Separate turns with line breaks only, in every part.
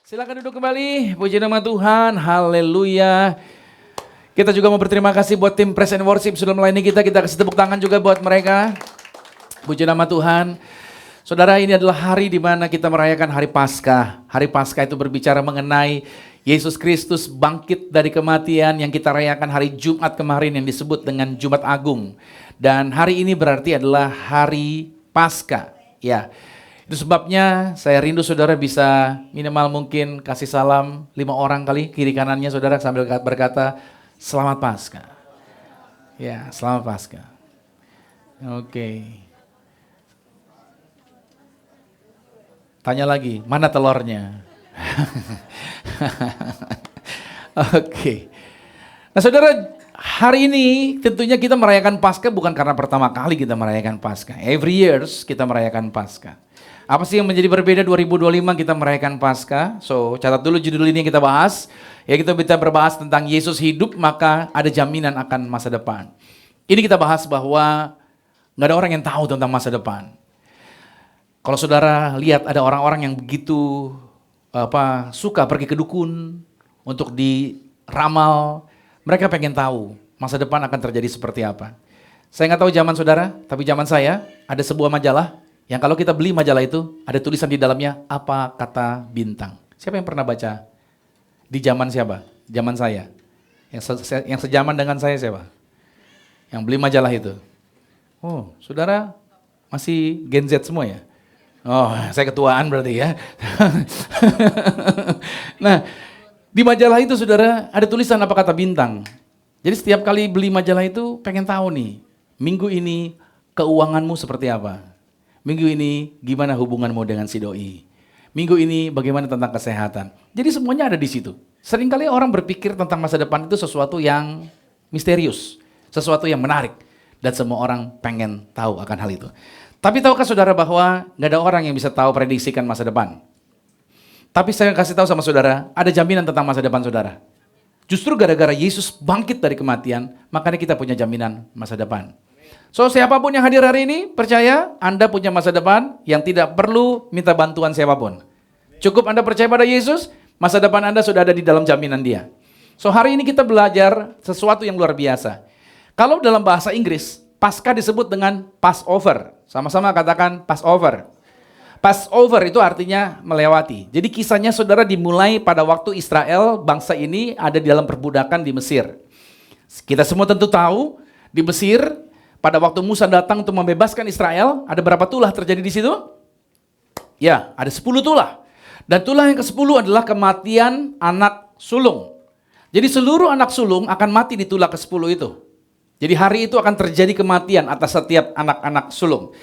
Silakan duduk kembali, puji nama Tuhan, haleluya. Kita juga mau berterima kasih buat tim Praise and Worship sudah melayani kita kasih tepuk tangan juga buat mereka. Puji nama Tuhan. Saudara, ini adalah hari di mana kita merayakan hari Paskah. Hari Paskah itu berbicara mengenai Yesus Kristus bangkit dari kematian yang kita rayakan hari Jumat kemarin yang disebut dengan Jumat Agung. Dan hari ini berarti adalah hari Paskah. Ya. Itu sebabnya saya rindu saudara bisa minimal mungkin kasih salam 5 orang kali kiri kanannya saudara sambil berkata Selamat Paskah. Ya, Selamat Paskah. Oke. Tanya lagi, mana telurnya? Oke. Nah saudara, hari ini tentunya kita merayakan Paskah bukan karena pertama kali kita merayakan Paskah. Every years kita merayakan Paskah. Apa sih yang menjadi berbeda 2025 kita merayakan Paskah? So, catat dulu judul ini yang kita bahas. Ya, kita bisa berbahas tentang Yesus hidup, maka ada jaminan akan masa depan. Ini kita bahas bahwa nggak ada orang yang tahu tentang masa depan. Kalau saudara lihat ada orang-orang yang begitu suka pergi ke dukun untuk diramal, mereka pengen tahu masa depan akan terjadi seperti apa. Saya nggak tahu zaman saudara, tapi zaman saya ada sebuah majalah yang kalau kita beli majalah itu, ada tulisan di dalamnya, apa kata bintang. Siapa yang pernah baca? Di zaman siapa? Zaman saya. Yang sejaman dengan saya siapa? Yang beli majalah itu. Oh, saudara masih Gen Z semua ya? Oh, saya ketuaan berarti ya. Nah, di majalah itu saudara, ada tulisan apa kata bintang. Jadi setiap kali beli majalah itu, pengen tahu nih, minggu ini keuanganmu seperti apa? Minggu ini gimana hubunganmu dengan si doi? Minggu ini bagaimana tentang kesehatan? Jadi semuanya ada di situ. Seringkali orang berpikir tentang masa depan itu sesuatu yang misterius, sesuatu yang menarik. Dan semua orang pengen tahu akan hal itu. Tapi tahukah saudara bahwa nggak ada orang yang bisa tahu prediksikan masa depan? Tapi saya kasih tahu sama saudara, ada jaminan tentang masa depan saudara. Justru gara-gara Yesus bangkit dari kematian, makanya kita punya jaminan masa depan. So siapapun yang hadir hari ini, percaya Anda punya masa depan yang tidak perlu minta bantuan siapapun. Cukup Anda percaya pada Yesus, masa depan Anda sudah ada di dalam jaminan Dia. So hari ini kita belajar sesuatu yang luar biasa. Kalau dalam bahasa Inggris, Paskah disebut dengan Passover. Sama-sama katakan Passover. Passover itu artinya melewati. Jadi kisahnya saudara dimulai pada waktu Israel, bangsa ini ada di dalam perbudakan di Mesir. Kita semua tentu tahu, di Mesir, pada waktu Musa datang untuk membebaskan Israel, ada berapa tulah terjadi di situ? Ya, ada 10 tulah. Dan tulah yang ke-10 adalah kematian anak sulung. Jadi seluruh anak sulung akan mati di tulah ke-10 itu. Jadi hari itu akan terjadi kematian atas setiap anak-anak sulung.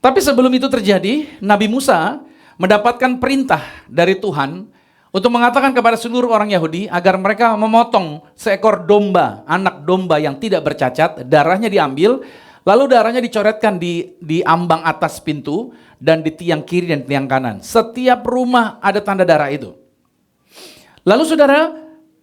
Tapi sebelum itu terjadi, Nabi Musa mendapatkan perintah dari Tuhan untuk mengatakan kepada seluruh orang Yahudi agar mereka memotong seekor domba, anak domba yang tidak bercacat, darahnya diambil, lalu darahnya dicoretkan di ambang atas pintu dan di tiang kiri dan tiang kanan. Setiap rumah ada tanda darah itu. Lalu saudara,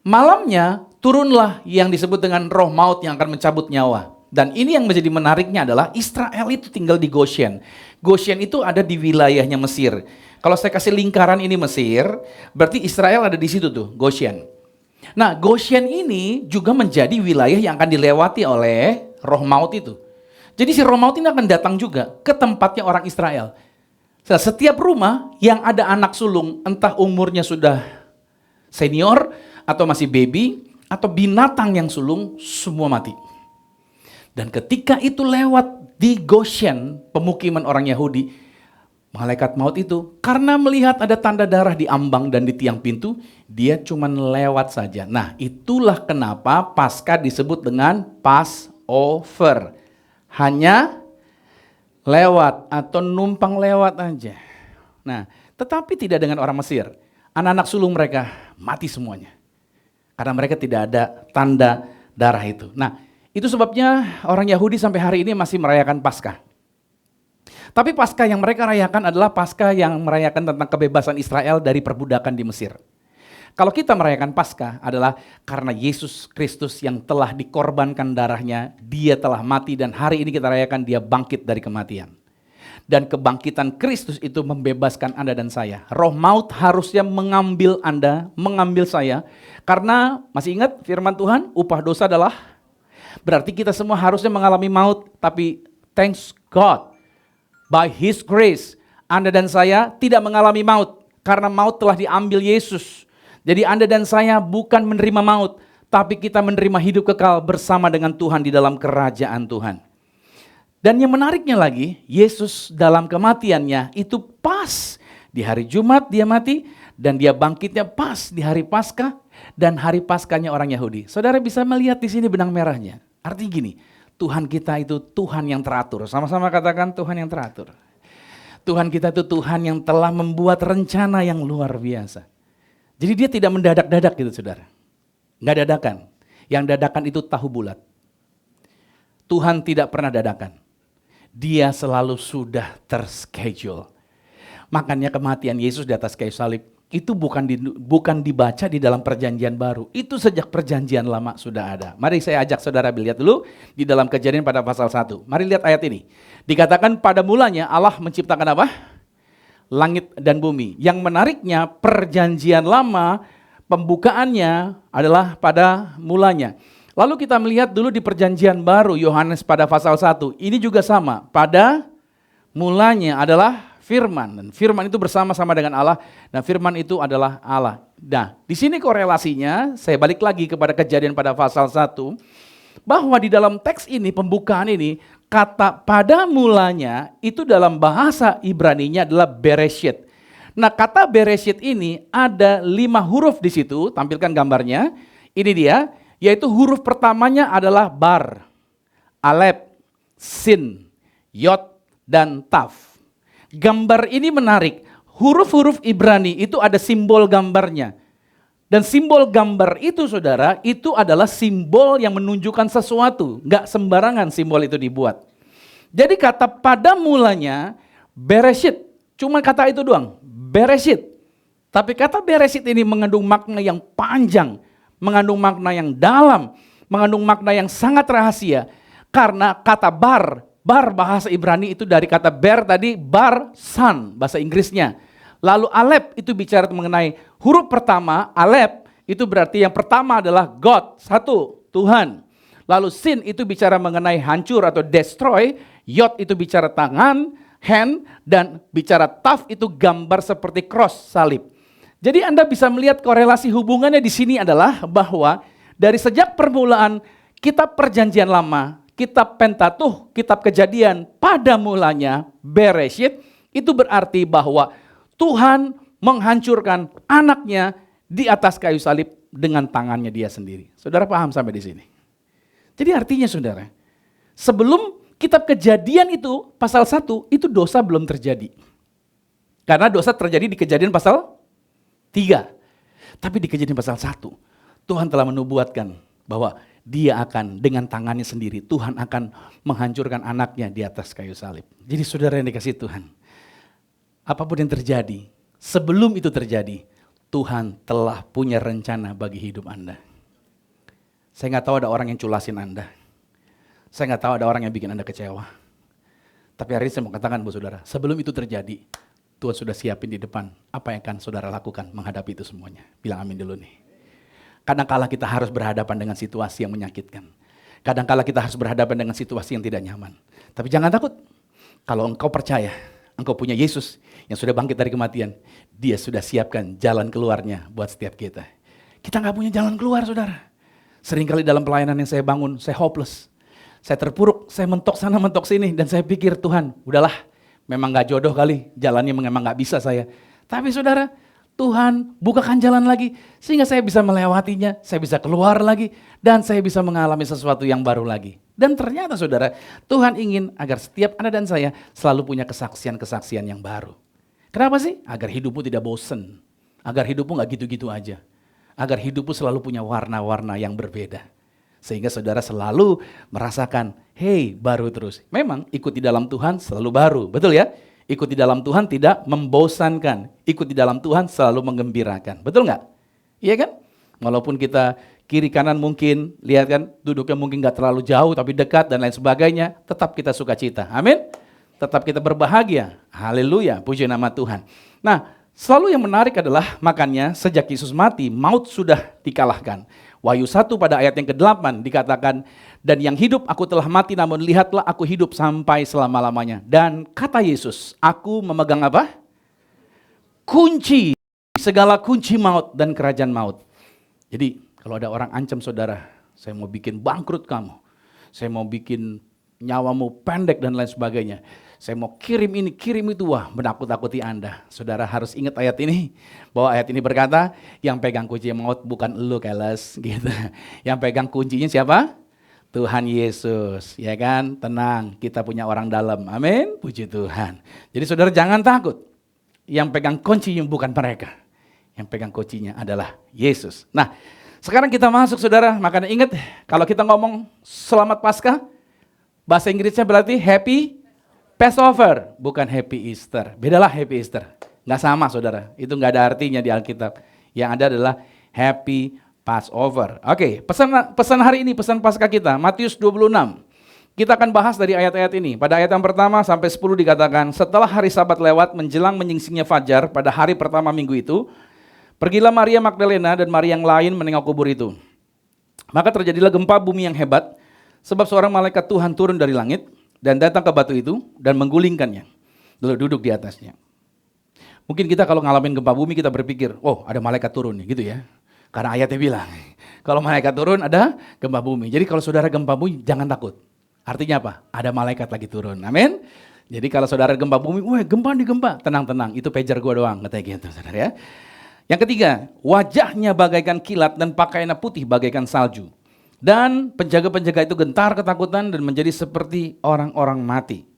malamnya turunlah yang disebut dengan roh maut yang akan mencabut nyawa. Dan ini yang menjadi menariknya adalah Israel itu tinggal di Goshen. Goshen itu ada di wilayahnya Mesir. Kalau saya kasih lingkaran ini Mesir, berarti Israel ada di situ tuh, Goshen. Nah, Goshen ini juga menjadi wilayah yang akan dilewati oleh roh maut itu. Jadi si roh maut ini akan datang juga ke tempatnya orang Israel. Setiap rumah yang ada anak sulung, entah umurnya sudah senior atau masih baby, atau binatang yang sulung, semua mati. Dan ketika itu lewat di Goshen, pemukiman orang Yahudi, malaikat maut itu karena melihat ada tanda darah di ambang dan di tiang pintu, dia cuma lewat saja. Nah, itulah kenapa Paskah disebut dengan Passover. Hanya lewat atau numpang lewat aja. Nah, tetapi tidak dengan orang Mesir. Anak-anak sulung mereka mati semuanya. Karena mereka tidak ada tanda darah itu. Nah, itu sebabnya orang Yahudi sampai hari ini masih merayakan Paskah. Tapi Paskah yang mereka rayakan adalah Paskah yang merayakan tentang kebebasan Israel dari perbudakan di Mesir. Kalau kita merayakan Paskah adalah karena Yesus Kristus yang telah dikorbankan darahnya, Dia telah mati dan hari ini kita rayakan Dia bangkit dari kematian. Dan kebangkitan Kristus itu membebaskan Anda dan saya. Roh maut harusnya mengambil Anda, mengambil saya. Karena masih ingat firman Tuhan, upah dosa adalah, berarti kita semua harusnya mengalami maut. Tapi thanks God, by His grace, Anda dan saya tidak mengalami maut. Karena maut telah diambil Yesus. Jadi Anda dan saya bukan menerima maut, tapi kita menerima hidup kekal bersama dengan Tuhan di dalam kerajaan Tuhan. Dan yang menariknya lagi, Yesus dalam kematiannya itu pas di hari Jumat dia mati, dan dia bangkitnya pas di hari Paskah, dan hari Paskahnya orang Yahudi. Saudara bisa melihat di sini benang merahnya. Artinya gini, Tuhan kita itu Tuhan yang teratur. Sama-sama katakan Tuhan yang teratur. Tuhan kita itu Tuhan yang telah membuat rencana yang luar biasa. Jadi dia tidak mendadak-dadak gitu saudara. Nggak dadakan. Yang dadakan itu tahu bulat. Tuhan tidak pernah dadakan. Dia selalu sudah terschedule. Makanya kematian Yesus di atas kayu salib itu bukan dibaca di dalam perjanjian baru. Itu sejak perjanjian lama sudah ada. Mari saya ajak saudara lihat dulu di dalam Kejadian pada pasal 1. Mari lihat ayat ini. Dikatakan pada mulanya Allah menciptakan apa? Langit dan bumi. Yang menariknya perjanjian lama pembukaannya adalah pada mulanya. Lalu kita melihat dulu di perjanjian baru Yohanes pada pasal 1. Ini juga sama. Pada mulanya adalah firman. Dan firman itu bersama-sama dengan Allah. Dan firman itu adalah Allah. Nah, di sini korelasinya, saya balik lagi kepada Kejadian pada pasal 1. Bahwa di dalam teks ini, pembukaan ini, kata pada mulanya itu dalam bahasa Ibraninya adalah Bereshit. Nah, kata Bereshit ini ada 5 huruf di situ, tampilkan gambarnya. Ini dia. Yaitu huruf pertamanya adalah bar, alef, sin, yod, dan taf. Gambar ini menarik. Huruf-huruf Ibrani itu ada simbol gambarnya. Dan simbol gambar itu saudara, itu adalah simbol yang menunjukkan sesuatu. Nggak sembarangan simbol itu dibuat. Jadi kata pada mulanya, Bereshit. Cuma kata itu doang, Bereshit. Tapi kata Bereshit ini mengandung makna yang panjang. Mengandung makna yang dalam, mengandung makna yang sangat rahasia. Karena kata bar bahasa Ibrani itu dari kata ber tadi, bar son, bahasa Inggrisnya. Lalu alef itu bicara mengenai huruf pertama, alef itu berarti yang pertama adalah God, satu, Tuhan. Lalu sin itu bicara mengenai hancur atau destroy, yod itu bicara tangan, hand, dan bicara taf itu gambar seperti cross, salib. Jadi Anda bisa melihat korelasi hubungannya di sini adalah bahwa dari sejak permulaan kitab perjanjian lama, kitab Pentatuh, kitab Kejadian pada mulanya Bereshit, itu berarti bahwa Tuhan menghancurkan anaknya di atas kayu salib dengan tangannya dia sendiri. Saudara paham sampai di sini? Jadi artinya saudara, sebelum kitab Kejadian itu pasal 1 itu dosa belum terjadi. Karena dosa terjadi di Kejadian pasal 3. Tapi di Kejadian pasal 1, Tuhan telah menubuatkan bahwa dia akan dengan tangannya sendiri, Tuhan akan menghancurkan anaknya di atas kayu salib. Jadi saudara yang dikasih Tuhan, apapun yang terjadi, sebelum itu terjadi, Tuhan telah punya rencana bagi hidup Anda. Saya nggak tahu ada orang yang culasin Anda. Saya nggak tahu ada orang yang bikin Anda kecewa. Tapi hari ini saya mau katakan buat saudara, sebelum itu terjadi, Tuhan sudah siapin di depan apa yang akan saudara lakukan menghadapi itu semuanya. Bilang amin dulu nih. Kadangkala kita harus berhadapan dengan situasi yang menyakitkan. Kadangkala kita harus berhadapan dengan situasi yang tidak nyaman. Tapi jangan takut. Kalau engkau percaya, engkau punya Yesus yang sudah bangkit dari kematian. Dia sudah siapkan jalan keluarnya buat setiap kita. Kita nggak punya jalan keluar saudara. Seringkali dalam pelayanan yang saya bangun, saya hopeless. Saya terpuruk, saya mentok sana mentok sini. Dan saya pikir Tuhan, udahlah. Memang gak jodoh kali, jalannya memang gak bisa saya. Tapi saudara, Tuhan bukakan jalan lagi, sehingga saya bisa melewatinya, saya bisa keluar lagi, dan saya bisa mengalami sesuatu yang baru lagi. Dan ternyata saudara, Tuhan ingin agar setiap Anda dan saya selalu punya kesaksian-kesaksian yang baru. Kenapa sih? Agar hidupmu tidak bosen, agar hidupmu gak gitu-gitu aja. Agar hidupmu selalu punya warna-warna yang berbeda. Sehingga saudara selalu merasakan, hey, baru terus. Memang ikut di dalam Tuhan selalu baru, betul ya? Ikut di dalam Tuhan tidak membosankan. Ikut di dalam Tuhan selalu menggembirakan, betul nggak? Iya kan? Walaupun kita kiri kanan mungkin, lihat kan, duduknya mungkin nggak terlalu jauh tapi dekat dan lain sebagainya, tetap kita sukacita. Amin? tetap kita berbahagia. Haleluya, puji nama Tuhan. Nah, selalu yang menarik adalah makanya sejak Yesus mati, maut sudah dikalahkan. Wahyu 1 pada ayat yang ke-8 dikatakan, dan yang hidup aku telah mati, namun lihatlah aku hidup sampai selama-lamanya. Dan kata Yesus, aku memegang apa? Kunci, segala kunci maut dan kerajaan maut. Jadi kalau ada orang ancam saudara, saya mau bikin bangkrut kamu, saya mau bikin nyawamu pendek dan lain sebagainya, saya mau kirim ini, kirim itu, wah menakut-nakuti Anda. Saudara harus ingat ayat ini, bahwa ayat ini berkata, yang pegang kunci maut bukan elu keles, gitu. Yang pegang kuncinya siapa? Tuhan Yesus, ya kan? Tenang, kita punya orang dalam, amin, puji Tuhan. Jadi saudara jangan takut, yang pegang kuncinya bukan mereka. Yang pegang kuncinya adalah Yesus. Nah, sekarang kita masuk saudara, makanya ingat kalau kita ngomong selamat Paskah, bahasa Inggrisnya berarti Happy Passover, bukan Happy Easter. Bedalah Happy Easter, nggak sama saudara, itu nggak ada artinya di Alkitab. Yang ada adalah Happy Passover. Oke, pesan hari ini, pesan Paskah kita, Matius 26. Kita akan bahas dari ayat-ayat ini. Pada ayat yang pertama sampai 10 dikatakan, setelah hari Sabat lewat menjelang menyingsingnya fajar pada hari pertama minggu itu, pergilah Maria Magdalena dan Maria yang lain menengok kubur itu. Maka terjadilah gempa bumi yang hebat, sebab seorang malaikat Tuhan turun dari langit dan datang ke batu itu dan menggulingkannya, lalu duduk di atasnya. Mungkin kita kalau ngalamin gempa bumi kita berpikir, oh ada malaikat turun nih, gitu ya. Karena ayatnya bilang, kalau malaikat turun ada gempa bumi. Jadi kalau saudara gempa bumi jangan takut. Artinya apa? Ada malaikat lagi turun. Amin. Jadi kalau saudara gempa bumi, wah gempa nih gempa, tenang-tenang, itu pager gua doang, katanya gitu saudara ya. Yang ketiga, wajahnya bagaikan kilat dan pakaiannya putih bagaikan salju. Dan penjaga-penjaga itu gentar ketakutan dan menjadi seperti orang-orang mati.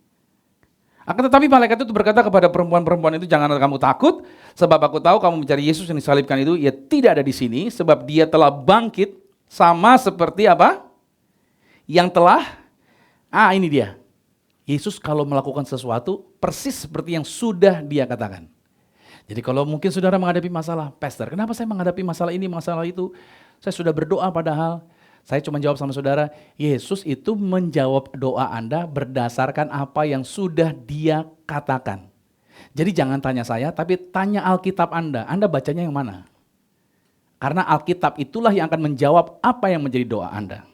Akan tetapi malaikat itu berkata kepada perempuan-perempuan itu, janganlah kamu takut, sebab aku tahu kamu mencari Yesus yang disalibkan itu, ia tidak ada di sini, sebab dia telah bangkit sama seperti apa? Yang telah, ini dia. Yesus kalau melakukan sesuatu, persis seperti yang sudah dia katakan. Jadi kalau mungkin saudara menghadapi masalah, Pastor, kenapa saya menghadapi masalah ini, masalah itu? Saya sudah berdoa padahal. Saya cuma jawab sama saudara, Yesus itu menjawab doa Anda berdasarkan apa yang sudah dia katakan. Jadi jangan tanya saya, tapi tanya Alkitab Anda bacanya yang mana? Karena Alkitab itulah yang akan menjawab apa yang menjadi doa Anda.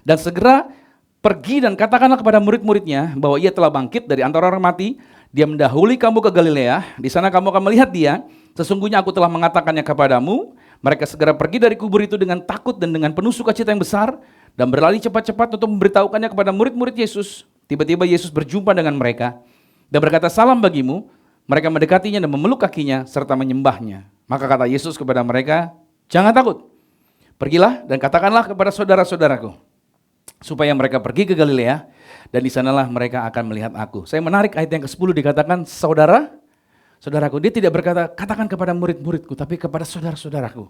Dan segera pergi dan katakanlah kepada murid-muridnya bahwa ia telah bangkit dari antara orang mati, dia mendahului kamu ke Galilea, di sana kamu akan melihat dia, sesungguhnya aku telah mengatakannya kepadamu. Mereka segera pergi dari kubur itu dengan takut dan dengan penuh sukacita yang besar dan berlari cepat-cepat untuk memberitahukannya kepada murid-murid Yesus. Tiba-tiba Yesus berjumpa dengan mereka dan berkata, salam bagimu. Mereka mendekatinya dan memeluk kakinya serta menyembahnya. Maka kata Yesus kepada mereka, jangan takut. Pergilah dan katakanlah kepada saudara-saudaraku supaya mereka pergi ke Galilea dan di sanalah mereka akan melihat aku. Saya menarik ayat yang ke-10 dikatakan saudaraku, dia tidak berkata, katakan kepada murid-muridku, tapi kepada saudara-saudaraku.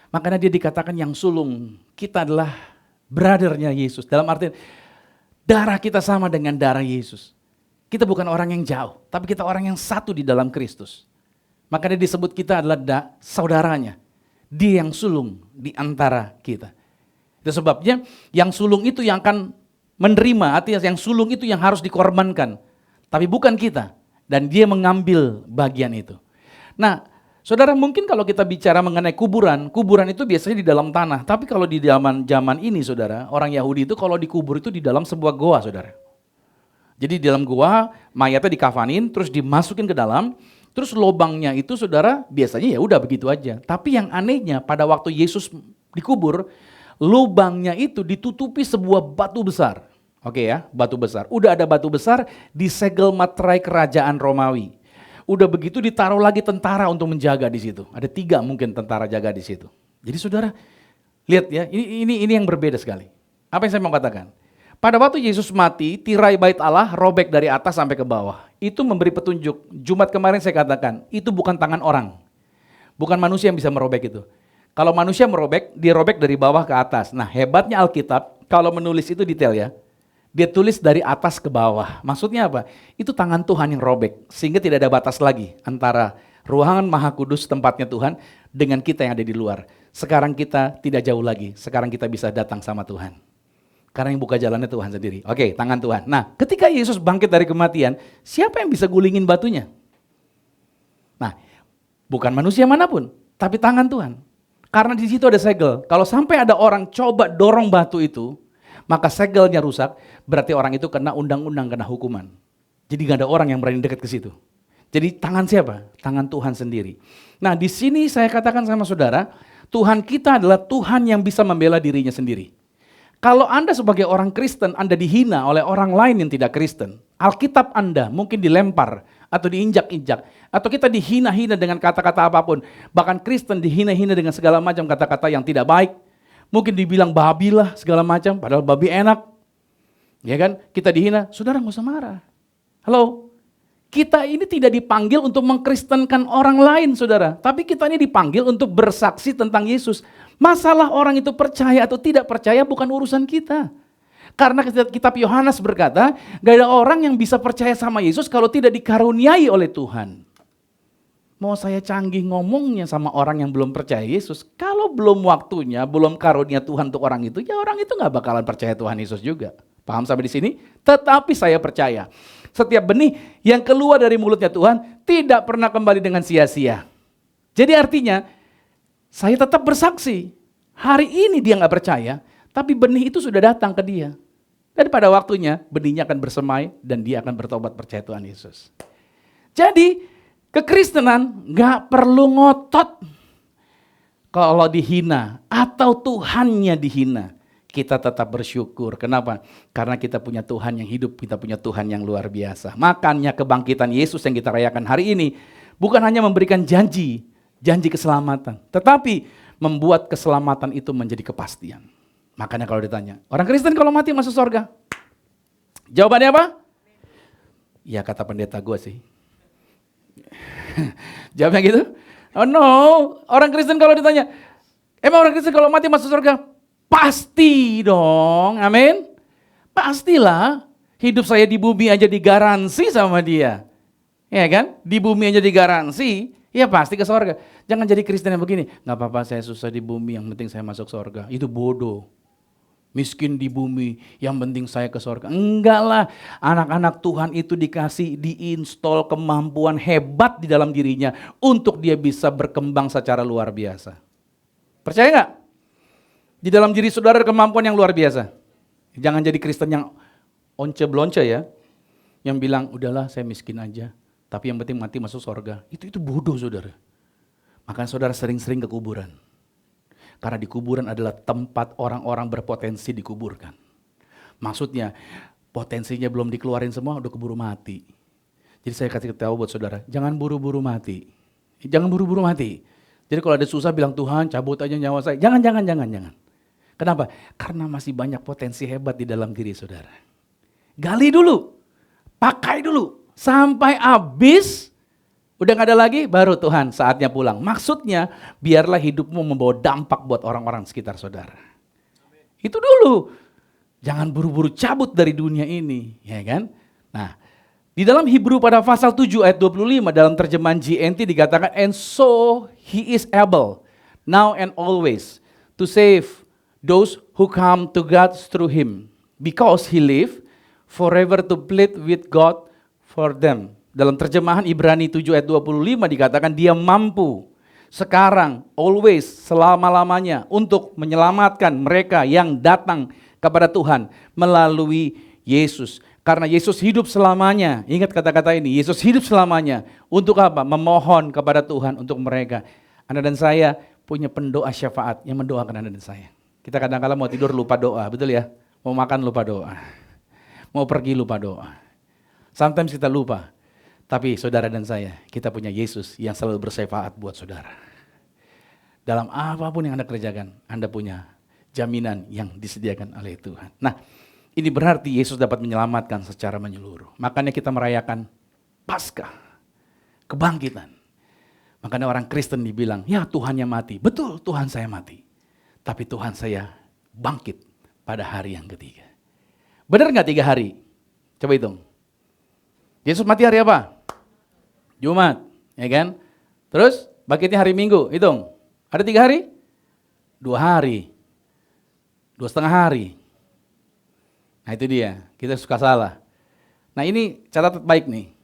Makanya dia dikatakan yang sulung, kita adalah brothernya Yesus. Dalam arti, darah kita sama dengan darah Yesus. Kita bukan orang yang jauh, tapi kita orang yang satu di dalam Kristus. Makanya disebut kita adalah saudaranya. Dia yang sulung di antara kita. Itu sebabnya yang sulung itu yang akan menerima, artinya yang sulung itu yang harus dikorbankan. Tapi bukan kita. Dan dia mengambil bagian itu. Nah, saudara mungkin kalau kita bicara mengenai kuburan itu biasanya di dalam tanah. Tapi kalau di zaman ini saudara, orang Yahudi itu kalau dikubur itu di dalam sebuah goa saudara. Jadi di dalam goa mayatnya dikafanin, terus dimasukin ke dalam, terus lubangnya itu saudara biasanya ya udah begitu aja. Tapi yang anehnya pada waktu Yesus dikubur, lubangnya itu ditutupi sebuah batu besar. Oke ya, batu besar. Udah ada batu besar disegel materai kerajaan Romawi. Udah begitu ditaruh lagi tentara untuk menjaga di situ. Ada 3 mungkin tentara jaga di situ. Jadi saudara, lihat ya, ini yang berbeda sekali. Apa yang saya mau katakan? Pada waktu Yesus mati, tirai bait Allah robek dari atas sampai ke bawah. Itu memberi petunjuk. Jumat kemarin saya katakan, itu bukan tangan orang. Bukan manusia yang bisa merobek itu. Kalau manusia merobek, dia robek dari bawah ke atas. Nah hebatnya Alkitab, kalau menulis itu detail ya. Dia tulis dari atas ke bawah. Maksudnya apa? Itu tangan Tuhan yang robek. Sehingga tidak ada batas lagi antara ruangan Maha Kudus tempatnya Tuhan dengan kita yang ada di luar. Sekarang kita tidak jauh lagi. Sekarang kita bisa datang sama Tuhan. Karena yang buka jalannya Tuhan sendiri. Oke, tangan Tuhan. Nah, ketika Yesus bangkit dari kematian, siapa yang bisa gulingin batunya? Nah, bukan manusia manapun, tapi tangan Tuhan. Karena di situ ada segel. Kalau sampai ada orang coba dorong batu itu, maka segelnya rusak, berarti orang itu kena undang-undang, kena hukuman. Jadi gak ada orang yang berani dekat ke situ. Jadi tangan siapa? Tangan Tuhan sendiri. Nah, di sini saya katakan sama saudara, Tuhan kita adalah Tuhan yang bisa membela dirinya sendiri. Kalau Anda sebagai orang Kristen, Anda dihina oleh orang lain yang tidak Kristen, Alkitab Anda mungkin dilempar atau diinjak-injak, atau kita dihina-hina dengan kata-kata apapun, bahkan Kristen dihina-hina dengan segala macam kata-kata yang tidak baik, mungkin dibilang babi lah segala macam, padahal babi enak, ya kan? Kita dihina, saudara nggak usah marah. Halo, kita ini tidak dipanggil untuk mengkristenkan orang lain, saudara, tapi kita ini dipanggil untuk bersaksi tentang Yesus. Masalah orang itu percaya atau tidak percaya bukan urusan kita. Karena kitab Yohanes berkata, gak ada orang yang bisa percaya sama Yesus kalau tidak dikaruniai oleh Tuhan. Mau saya canggih ngomongnya sama orang yang belum percaya Yesus, kalau belum waktunya, belum karunia Tuhan untuk orang itu, ya orang itu gak bakalan percaya Tuhan Yesus juga. Paham sampai di sini? Tetapi saya percaya, setiap benih yang keluar dari mulutnya Tuhan tidak pernah kembali dengan sia-sia. Jadi artinya, saya tetap bersaksi. Hari ini dia gak percaya, tapi benih itu sudah datang ke dia. Dan pada waktunya benihnya akan bersemai dan dia akan bertobat percaya Tuhan Yesus. Jadi kekristenan gak perlu ngotot. Kalau dihina atau Tuhannya dihina, kita tetap bersyukur. Kenapa? Karena kita punya Tuhan yang hidup, kita punya Tuhan yang luar biasa. Makanya kebangkitan Yesus yang kita rayakan hari ini bukan hanya memberikan janji keselamatan, tetapi membuat keselamatan itu menjadi kepastian. Makanya kalau ditanya, orang Kristen kalau mati masuk surga? Jawabannya apa? Ya kata pendeta gue sih. Jawabnya gitu? Oh no, orang Kristen kalau ditanya, emang orang Kristen kalau mati masuk surga? Pasti dong, amin. Pastilah, hidup saya di bumi aja digaransi sama dia. Ya kan? Di bumi aja digaransi, ya pasti ke surga. Jangan jadi Kristen yang begini, gak apa-apa saya susah di bumi, yang penting saya masuk surga. Itu bodoh. Miskin di bumi, yang penting saya ke surga. Enggak lah, anak-anak Tuhan itu dikasih, diinstal kemampuan hebat di dalam dirinya untuk dia bisa berkembang secara luar biasa. Percaya nggak? Di dalam diri saudara ada kemampuan yang luar biasa. Jangan jadi Kristen yang once-blonce ya, yang bilang udahlah saya miskin aja, tapi yang penting mati masuk surga. Itu bodoh saudara. Makanya saudara sering-sering ke kuburan. Karena di kuburan adalah tempat orang-orang berpotensi dikuburkan. Maksudnya potensinya belum dikeluarin semua udah keburu mati. Jadi saya kasih tahu buat saudara, jangan buru-buru mati. Jangan buru-buru mati. Jadi kalau ada susah bilang Tuhan cabut aja nyawa saya. Jangan. Kenapa? Karena masih banyak potensi hebat di dalam diri saudara. Gali dulu, pakai dulu, sampai habis. Udah gak ada lagi, baru Tuhan saatnya pulang. Maksudnya, biarlah hidupmu membawa dampak buat orang-orang sekitar saudara. Itu dulu. Jangan buru-buru cabut dari dunia ini, ya kan? Nah, di dalam Hebrew pada pasal 7 ayat 25 dalam terjemahan GNT dikatakan, and so he is able, now and always, to save those who come to God through him, because he live forever to plead with God for them. Dalam terjemahan Ibrani 7 ayat 25 dikatakan dia mampu sekarang, always, selama-lamanya untuk menyelamatkan mereka yang datang kepada Tuhan melalui Yesus. Karena Yesus hidup selamanya, ingat kata-kata ini, Yesus hidup selamanya. Untuk apa? Memohon kepada Tuhan untuk mereka. Anda dan saya punya pendoa syafaat yang mendoakan Anda dan saya. Kita kadang-kadang mau tidur lupa doa, betul ya? Mau makan lupa doa, mau pergi lupa doa. Sometimes kita lupa. Tapi saudara dan saya, kita punya Yesus yang selalu bersyafaat buat saudara. Dalam apapun yang Anda kerjakan, Anda punya jaminan yang disediakan oleh Tuhan. Nah, ini berarti Yesus dapat menyelamatkan secara menyeluruh. Makanya kita merayakan Paskah, kebangkitan. Makanya orang Kristen dibilang, ya Tuhannya mati. Betul, Tuhan saya mati. Tapi Tuhan saya bangkit pada hari yang ketiga. Benar nggak 3 hari? Coba hitung. Yesus mati hari apa? Jumat, ya kan? Terus bangkitnya hari Minggu, hitung. Ada 3 hari? 2 hari. 2,5 hari. Nah itu dia, kita suka salah. Nah ini catat baik nih.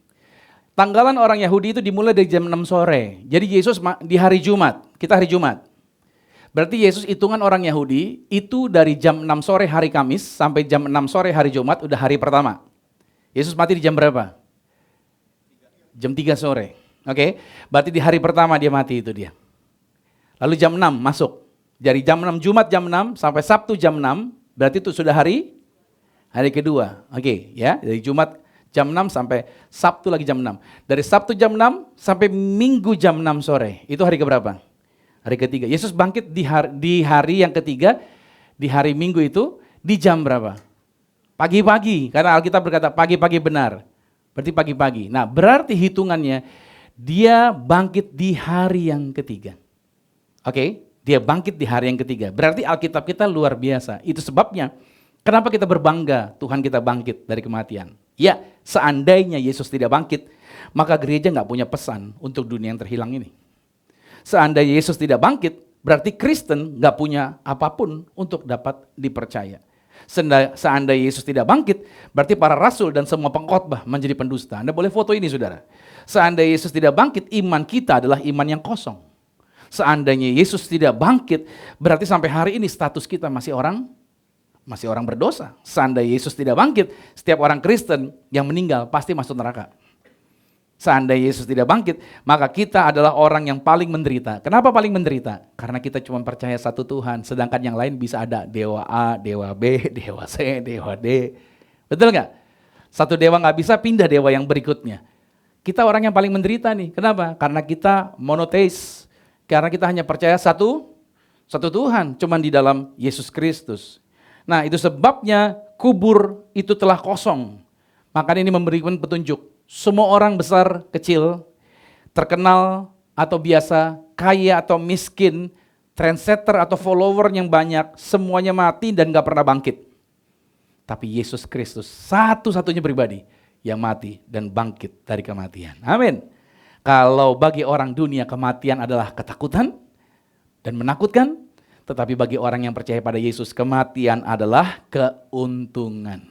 Tanggalan orang Yahudi itu dimulai dari jam 6 sore. Jadi Yesus di hari Jumat, kita hari Jumat. Berarti Yesus hitungan orang Yahudi itu dari jam 6 sore hari Kamis sampai jam 6 sore hari Jumat udah hari pertama. Yesus mati di jam berapa? Jam 3 sore. Oke, berarti di hari pertama dia mati itu dia. Lalu jam 6 masuk. Dari jam 6 Jumat jam 6 sampai Sabtu jam 6, berarti itu sudah hari kedua. Oke, ya, dari Jumat jam 6 sampai Sabtu lagi jam 6. Dari Sabtu jam 6 sampai Minggu jam 6 sore. Itu hari keberapa? Hari ketiga. Yesus bangkit di hari yang ketiga, di hari Minggu itu, di jam berapa? Pagi-pagi, karena Alkitab berkata pagi-pagi benar. Berarti pagi-pagi. Nah, berarti hitungannya dia bangkit di hari yang ketiga. Oke, dia bangkit di hari yang ketiga. Berarti Alkitab kita luar biasa. Itu sebabnya kenapa kita berbangga Tuhan kita bangkit dari kematian. Ya, seandainya Yesus tidak bangkit, maka gereja nggak punya pesan untuk dunia yang terhilang ini. Seandainya Yesus tidak bangkit, berarti Kristen nggak punya apapun untuk dapat dipercaya. Seandainya Yesus tidak bangkit, berarti para rasul dan semua pengkhotbah menjadi pendusta. Anda boleh foto ini saudara. Seandainya Yesus tidak bangkit, iman kita adalah iman yang kosong. Seandainya Yesus tidak bangkit, berarti sampai hari ini status kita masih orang berdosa. Seandainya Yesus tidak bangkit, setiap orang Kristen yang meninggal pasti masuk neraka. Seandainya Yesus tidak bangkit, maka kita adalah orang yang paling menderita. Kenapa paling menderita? Karena kita cuma percaya satu Tuhan, sedangkan yang lain bisa ada dewa A, dewa B, dewa C, dewa D. Betul nggak? Satu dewa nggak bisa, pindah dewa yang berikutnya. Kita orang yang paling menderita nih. Kenapa? Karena kita monoteis. Karena kita hanya percaya satu Tuhan, cuman di dalam Yesus Kristus. Nah itu sebabnya kubur itu telah kosong. Makanya ini memberikan petunjuk. Semua orang besar, kecil, terkenal atau biasa, kaya atau miskin, trendsetter atau follower yang banyak, semuanya mati dan gak pernah bangkit. Tapi Yesus Kristus satu-satunya pribadi yang mati dan bangkit dari kematian. Amin. Kalau bagi orang dunia kematian adalah ketakutan dan menakutkan, tetapi bagi orang yang percaya pada Yesus kematian adalah keuntungan.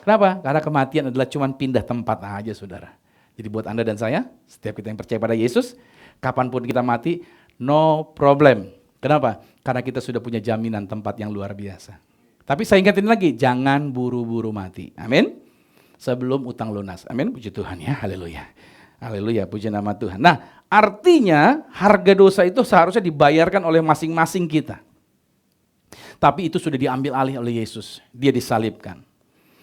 Kenapa? Karena kematian adalah cuma pindah tempat aja saudara. Jadi buat Anda dan saya, setiap kita yang percaya pada Yesus, kapanpun kita mati, no problem. Kenapa? Karena kita sudah punya jaminan tempat yang luar biasa. Tapi saya ingatin lagi, jangan buru-buru mati. Amin. Sebelum utang lunas. Amin. Puji Tuhan ya. Haleluya. Haleluya. Puji nama Tuhan. Nah, artinya harga dosa itu seharusnya dibayarkan oleh masing-masing kita. Tapi itu sudah diambil alih oleh Yesus. Dia disalibkan.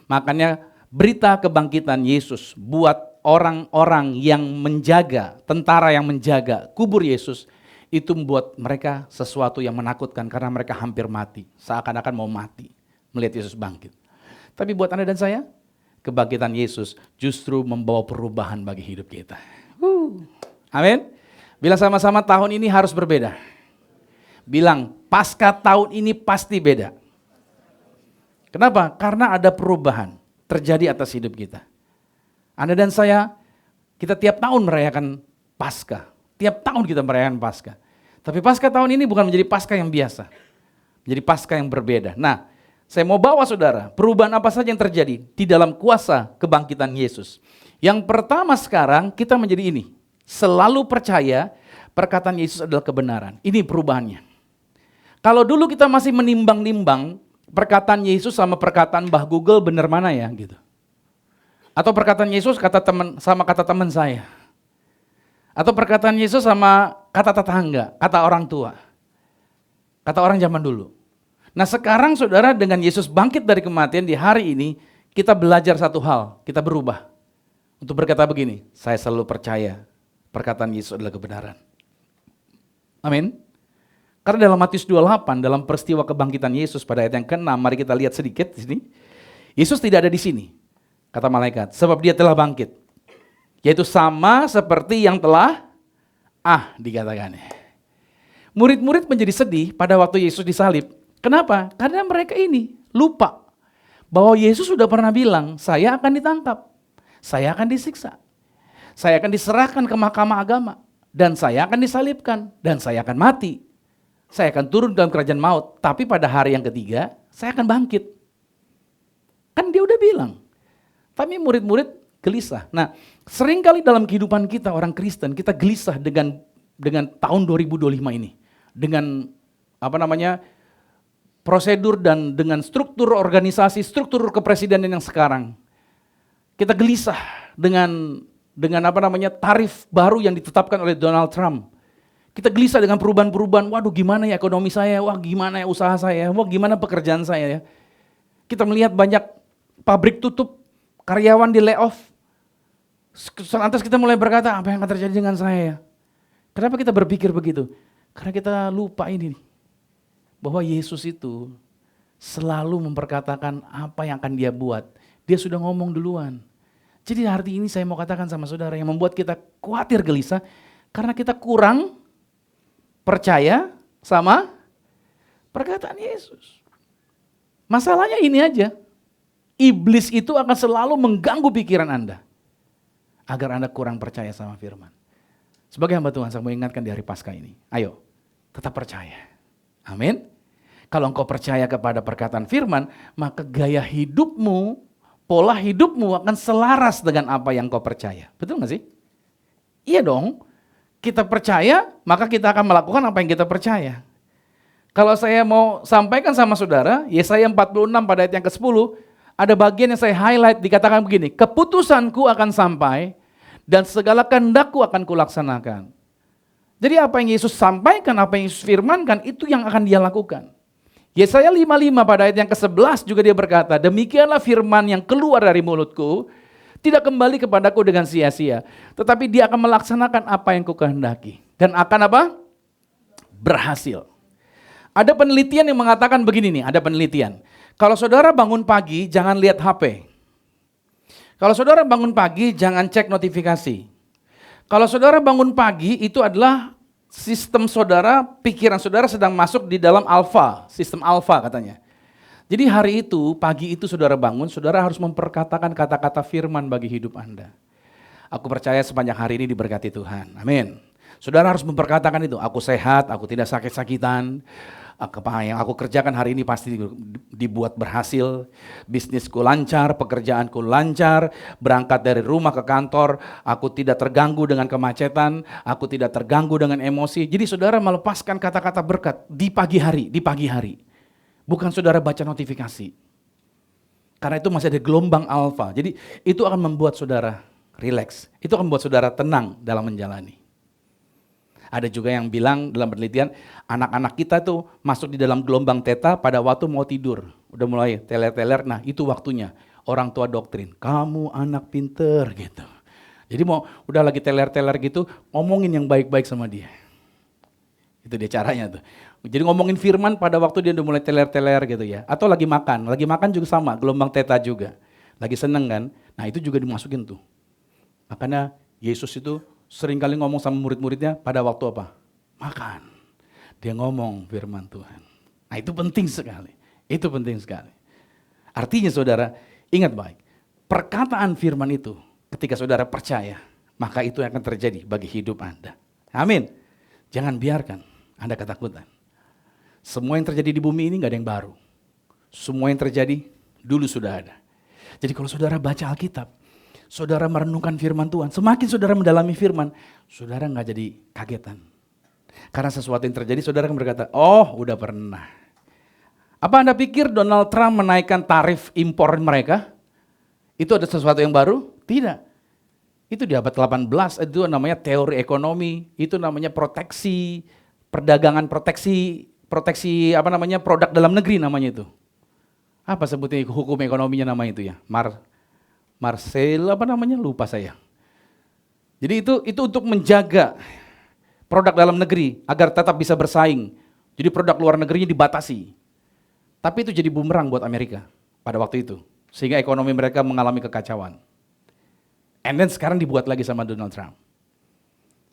Makanya berita kebangkitan Yesus buat orang-orang yang menjaga, tentara yang menjaga kubur Yesus, itu membuat mereka sesuatu yang menakutkan karena mereka hampir mati. Seakan-akan mau mati melihat Yesus bangkit. Tapi buat Anda dan saya, kebangkitan Yesus justru membawa perubahan bagi hidup kita. Amin. Bilang sama-sama tahun ini harus berbeda. Bilang pasca tahun ini pasti beda. Kenapa? Karena ada perubahan terjadi atas hidup kita. Anda dan saya, kita tiap tahun merayakan Paskah. Tiap tahun kita merayakan Paskah. Tapi Paskah tahun ini bukan menjadi Paskah yang biasa. Menjadi Paskah yang berbeda. Nah, saya mau bawa saudara, perubahan apa saja yang terjadi di dalam kuasa kebangkitan Yesus. Yang pertama sekarang kita menjadi ini. Selalu percaya perkataan Yesus adalah kebenaran. Ini perubahannya. Kalau dulu kita masih menimbang-nimbang, perkataan Yesus sama perkataan Mbah Google benar mana ya gitu. Atau perkataan Yesus kata teman saya. Atau perkataan Yesus sama kata tetangga, kata orang tua. Kata orang zaman dulu. Nah sekarang saudara dengan Yesus bangkit dari kematian di hari ini, kita belajar satu hal, kita berubah. Untuk berkata begini, saya selalu percaya perkataan Yesus adalah kebenaran. Amin. Karena dalam Matius 28, dalam peristiwa kebangkitan Yesus pada ayat yang ke-6, mari kita lihat sedikit di sini. Yesus tidak ada di sini, kata malaikat, sebab dia telah bangkit. Yaitu sama seperti yang telah dikatakannya. Murid-murid menjadi sedih pada waktu Yesus disalib. Kenapa? Karena mereka ini lupa bahwa Yesus sudah pernah bilang, saya akan ditangkap, saya akan disiksa, saya akan diserahkan ke mahkamah agama, dan saya akan disalibkan, dan saya akan mati. Saya akan turun dalam kerajaan maut, tapi pada hari yang ketiga, saya akan bangkit. Kan dia udah bilang. Tapi murid-murid gelisah. Nah, seringkali dalam kehidupan kita orang Kristen, kita gelisah dengan tahun 2025 ini. Dengan prosedur dan dengan struktur organisasi, struktur kepresidenan yang sekarang. Kita gelisah dengan tarif baru yang ditetapkan oleh Donald Trump. Kita gelisah dengan perubahan-perubahan, waduh gimana ya ekonomi saya, wah gimana ya usaha saya, wah gimana pekerjaan saya ya. Kita melihat banyak pabrik tutup, karyawan di layoff. Lantas kita mulai berkata, apa yang akan terjadi dengan saya ya? Kenapa kita berpikir begitu? Karena kita lupa ini, bahwa Yesus itu selalu memperkatakan apa yang akan dia buat. Dia sudah ngomong duluan. Jadi hari ini saya mau katakan sama saudara yang membuat kita khawatir gelisah, karena kita kurang percaya sama perkataan Yesus. Masalahnya ini aja, iblis itu akan selalu mengganggu pikiran Anda, agar Anda kurang percaya sama firman. Sebagai hamba Tuhan, saya mau ingatkan di hari Paskah ini, ayo tetap percaya. Amin. Kalau engkau percaya kepada perkataan firman, maka gaya hidupmu, pola hidupmu akan selaras dengan apa yang kau percaya. Betul gak sih? Iya dong. Kita percaya, maka kita akan melakukan apa yang kita percaya. Kalau saya mau sampaikan sama saudara, Yesaya 46 pada ayat yang ke-10, ada bagian yang saya highlight, dikatakan begini, keputusanku akan sampai dan segala kehendakku akan kulaksanakan. Jadi apa yang Yesus sampaikan, apa yang Yesus firmankan, itu yang akan dia lakukan. Yesaya 55 pada ayat yang ke-11 juga dia berkata, demikianlah firman yang keluar dari mulutku, tidak kembali kepadaku dengan sia-sia, tetapi dia akan melaksanakan apa yang kukehendaki. Dan akan apa? Berhasil. Ada penelitian yang mengatakan begini nih, ada penelitian. Kalau saudara bangun pagi, jangan lihat HP. Kalau saudara bangun pagi, jangan cek notifikasi. Kalau saudara bangun pagi, itu adalah sistem saudara, pikiran saudara sedang masuk di dalam alfa, sistem alfa katanya. Jadi hari itu, pagi itu saudara bangun, saudara harus memperkatakan kata-kata firman bagi hidup Anda. Aku percaya sepanjang hari ini diberkati Tuhan, amin. Saudara harus memperkatakan itu, aku sehat, aku tidak sakit-sakitan, apa yang aku kerjakan hari ini pasti dibuat berhasil, bisnisku lancar, pekerjaanku lancar, berangkat dari rumah ke kantor, aku tidak terganggu dengan kemacetan, aku tidak terganggu dengan emosi. Jadi saudara melepaskan kata-kata berkat di pagi hari. Bukan saudara baca notifikasi. Karena itu masih ada gelombang alfa. Jadi itu akan membuat saudara rileks. Itu akan membuat saudara tenang dalam menjalani. Ada juga yang bilang dalam penelitian, anak-anak kita tuh masuk di dalam gelombang theta pada waktu mau tidur. Udah mulai teler-teler, nah itu waktunya. Orang tua doktrin, kamu anak pinter gitu. Jadi udah lagi teler-teler gitu, ngomongin yang baik-baik sama dia. Itu dia caranya tuh. Jadi ngomongin firman pada waktu dia udah mulai teler-teler gitu ya. Atau lagi makan juga sama, gelombang theta juga. Lagi seneng kan, nah itu juga dimasukin tuh. Makanya Yesus itu sering kali ngomong sama murid-muridnya pada waktu apa? Makan. Dia ngomong firman Tuhan. Nah itu penting sekali. Itu penting sekali. Artinya saudara, ingat baik. Perkataan firman itu ketika saudara percaya, maka itu yang akan terjadi bagi hidup Anda. Amin. Jangan biarkan Anda ketakutan. Semua yang terjadi di bumi ini gak ada yang baru. Semua yang terjadi dulu sudah ada. Jadi kalau saudara baca Alkitab, saudara merenungkan firman Tuhan, semakin saudara mendalami firman, saudara gak jadi kagetan. Karena sesuatu yang terjadi, saudara akan berkata, oh udah pernah. Apa Anda pikir Donald Trump menaikkan tarif impor mereka? Itu ada sesuatu yang baru? Tidak. Itu di abad 18, itu namanya teori ekonomi, itu namanya proteksi, perdagangan proteksi produk dalam negeri namanya itu. Apa sebutnya hukum ekonominya namanya itu ya? Marcel lupa saya. Jadi itu untuk menjaga produk dalam negeri agar tetap bisa bersaing. Jadi produk luar negerinya dibatasi. Tapi itu jadi bumerang buat Amerika pada waktu itu. Sehingga ekonomi mereka mengalami kekacauan. And then sekarang dibuat lagi sama Donald Trump.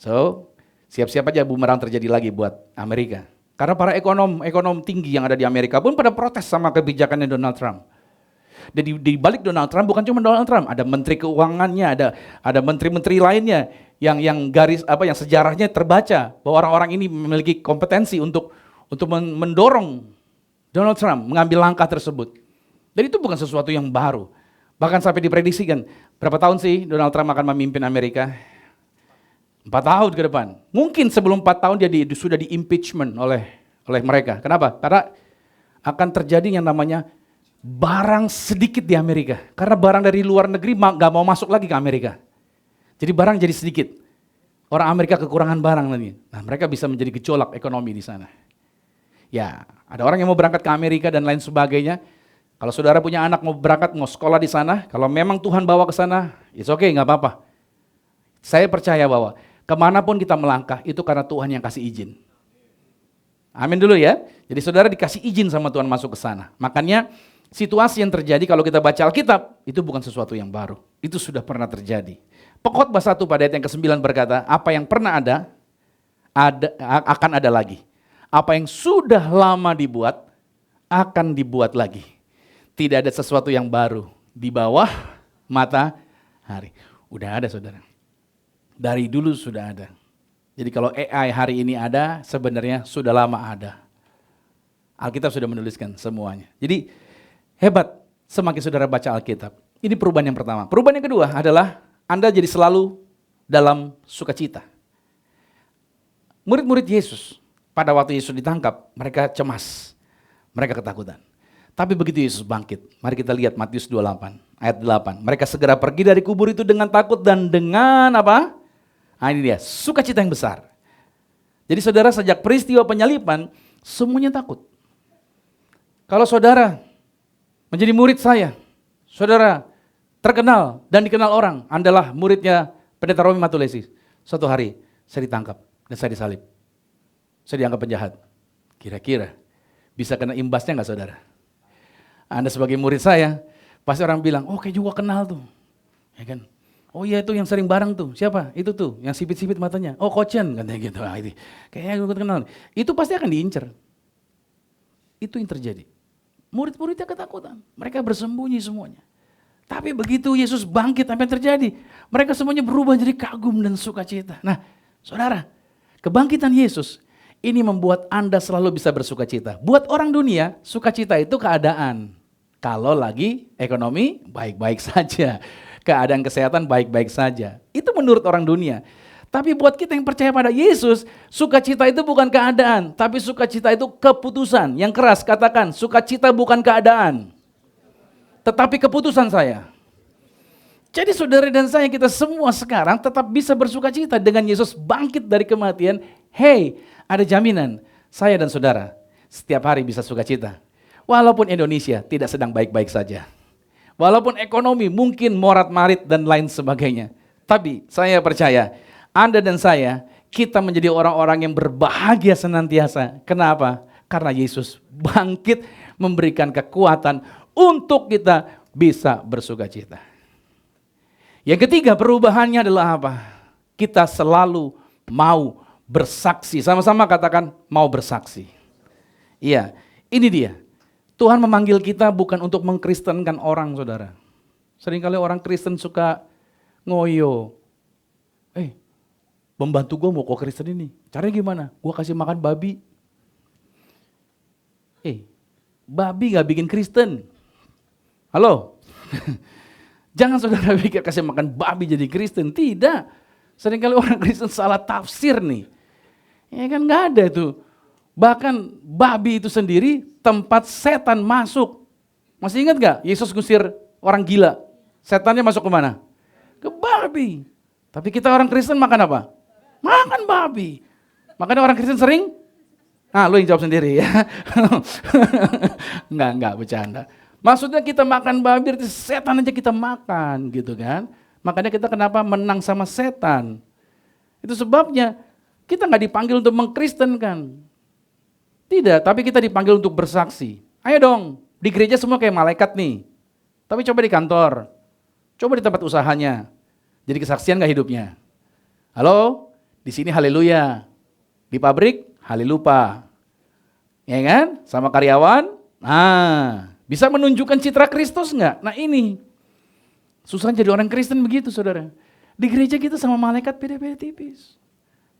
So, siap-siap aja bumerang terjadi lagi buat Amerika. Karena para ekonom tinggi yang ada di Amerika pun pada protes sama kebijakannya Donald Trump. Dan di balik Donald Trump bukan cuma Donald Trump, ada menteri keuangannya, ada menteri-menteri lainnya yang yang sejarahnya terbaca bahwa orang-orang ini memiliki kompetensi untuk mendorong Donald Trump mengambil langkah tersebut. Dan itu bukan sesuatu yang baru. Bahkan sampai diprediksikan, berapa tahun sih Donald Trump akan memimpin Amerika? 4 tahun ke depan. Mungkin sebelum 4 tahun dia sudah di-impeachment oleh mereka. Kenapa? Karena akan terjadi yang namanya barang sedikit di Amerika. Karena barang dari luar negeri nggak mau masuk lagi ke Amerika. Jadi barang jadi sedikit. Orang Amerika kekurangan barang nanti. Nah, mereka bisa menjadi gejolak ekonomi di sana. Ya, ada orang yang mau berangkat ke Amerika dan lain sebagainya. Kalau saudara punya anak mau berangkat, mau sekolah di sana, kalau memang Tuhan bawa ke sana, it's okay, nggak apa-apa. Saya percaya bahwa kemanapun kita melangkah, itu karena Tuhan yang kasih izin. Amin dulu ya. Jadi saudara dikasih izin sama Tuhan masuk ke sana. Makanya situasi yang terjadi kalau kita baca Alkitab, itu bukan sesuatu yang baru. Itu sudah pernah terjadi. Pengkhotbah 1 pada ayat yang ke-9 berkata, apa yang pernah ada, akan ada lagi. Apa yang sudah lama dibuat, akan dibuat lagi. Tidak ada sesuatu yang baru di bawah matahari. Udah ada saudara. Dari dulu sudah ada. Jadi kalau AI hari ini ada, sebenarnya sudah lama ada. Alkitab sudah menuliskan semuanya. Jadi hebat semakin saudara baca Alkitab. Ini perubahan yang pertama. Perubahan yang kedua adalah Anda jadi selalu dalam sukacita. Murid-murid Yesus pada waktu Yesus ditangkap, mereka cemas. Mereka ketakutan. Tapi begitu Yesus bangkit, mari kita lihat Matius 28 ayat 8. Mereka segera pergi dari kubur itu dengan takut dan dengan apa? Nah ini dia, sukacita yang besar. Jadi saudara sejak peristiwa penyaliban, semuanya takut. Kalau saudara menjadi murid saya, saudara terkenal dan dikenal orang, adalah muridnya Pendeta Romi Matulesi. Suatu hari saya ditangkap dan saya disalib. Saya dianggap penjahat. Kira-kira bisa kena imbasnya nggak saudara? Anda sebagai murid saya, pasti orang bilang, oh kayak juga kenal tuh. Ya kan? Oh iya itu yang sering bareng tuh, siapa? Itu tuh, yang sipit-sipit matanya. Oh Kochen, katanya gitu. Nah, itu. Kayaknya gue kenal. Itu pasti akan diincar. Itu yang terjadi. Murid-muridnya ketakutan, mereka bersembunyi semuanya. Tapi begitu Yesus bangkit, apa yang terjadi? Mereka semuanya berubah jadi kagum dan sukacita. Nah saudara, kebangkitan Yesus, ini membuat Anda selalu bisa bersukacita. Buat orang dunia, sukacita itu keadaan. Kalau lagi ekonomi, baik-baik saja. Keadaan kesehatan, baik-baik saja. Itu menurut orang dunia. Tapi buat kita yang percaya pada Yesus, sukacita itu bukan keadaan. Tapi sukacita itu keputusan. Yang keras katakan, sukacita bukan keadaan. Tetapi keputusan saya. Jadi saudara dan saya, kita semua sekarang tetap bisa bersukacita dengan Yesus bangkit dari kematian. Hey, ada jaminan, saya dan saudara setiap hari bisa sukacita. Walaupun Indonesia tidak sedang baik-baik saja. Walaupun ekonomi mungkin morat-marit dan lain sebagainya. Tapi saya percaya, Anda dan saya, kita menjadi orang-orang yang berbahagia senantiasa. Kenapa? Karena Yesus bangkit memberikan kekuatan untuk kita bisa bersukacita. Yang ketiga perubahannya adalah apa? Kita selalu mau bersaksi, sama-sama katakan mau bersaksi. Iya, ini dia. Tuhan memanggil kita bukan untuk mengkristenkan orang, saudara. Seringkali orang Kristen suka ngoyo. Pembantu gue mau kok Kristen ini. Caranya gimana? Gue kasih makan babi. Babi gak bikin Kristen. Halo? Jangan saudara pikir kasih makan babi jadi Kristen. Tidak. Seringkali orang Kristen salah tafsir nih. Ya kan gak ada itu. Bahkan babi itu sendiri tempat setan masuk. Masih ingat gak Yesus ngusir orang gila? Setannya masuk ke mana? Ke babi. Tapi kita orang Kristen makan apa? Makan babi. Makanya orang Kristen sering, lu yang jawab sendiri ya. Enggak bercanda. Maksudnya kita makan babi, setan aja kita makan gitu kan. Makanya kita kenapa menang sama setan. Itu sebabnya kita nggak dipanggil untuk mengkristenkan. Tidak, tapi kita dipanggil untuk bersaksi. Ayo dong, di gereja semua kayak malaikat nih. Tapi coba di kantor, coba di tempat usahanya. Jadi kesaksian gak hidupnya? Halo, di sini haleluya. Di pabrik, halelupa. Ya kan? Sama karyawan, bisa menunjukkan citra Kristus nggak? Nah ini, susah jadi orang Kristen begitu saudara. Di gereja kita sama malaikat beda-beda tipis.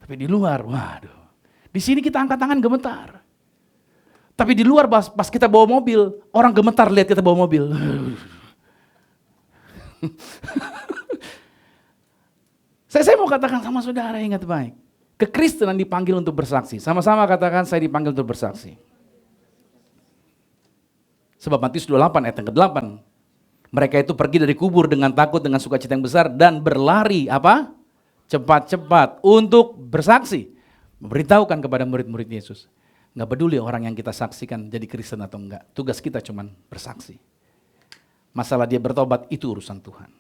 Tapi di luar, waduh. Di sini kita angkat tangan gemetar. Tapi di luar pas kita bawa mobil, orang gemetar lihat kita bawa mobil. Saya mau katakan sama saudara, ingat baik. Kekristenan dipanggil untuk bersaksi. Sama-sama katakan, saya dipanggil untuk bersaksi. Sebab Matius 28 ayat yang ke-8. Mereka itu pergi dari kubur dengan takut, dengan sukacita yang besar, dan berlari apa? Cepat-cepat untuk bersaksi. Memberitahukan kepada murid-murid Yesus. Nggak peduli orang yang kita saksikan jadi Kristen atau enggak. Tugas kita cuman bersaksi. Masalah dia bertobat itu urusan Tuhan.